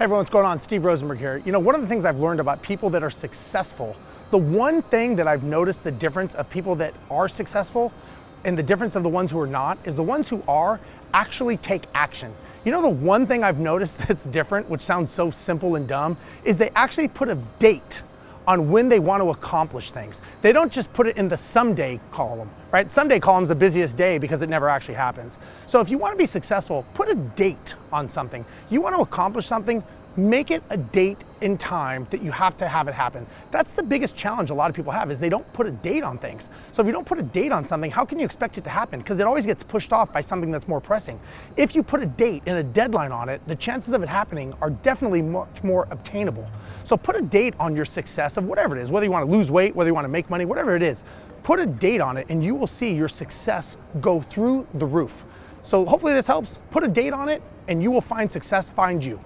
Hey everyone, what's going on? Steve Rozenberg here. You know, one of the things I've learned about people that are successful, the one thing that I've noticed the difference of people that are successful and the difference of the ones who are not is the ones who are actually take action. You know, the one thing I've noticed that's different, which sounds so simple and dumb, is they actually put a date on when they want to accomplish things. They don't just put it in the someday column, right? Someday column is the busiest day because it never actually happens. So if you want to be successful, put a date on something. You want to accomplish something, make it a date in time that you have to have it happen. That's the biggest challenge a lot of people have, is they don't put a date on things. So if you don't put a date on something, how can you expect it to happen? Because it always gets pushed off by something that's more pressing. If you put a date and a deadline on it, the chances of it happening are definitely much more obtainable. So put a date on your success of whatever it is, whether you want to lose weight, whether you want to make money, whatever it is, put a date on it and you will see your success go through the roof. So hopefully this helps. Put a date on it and you will find success find you.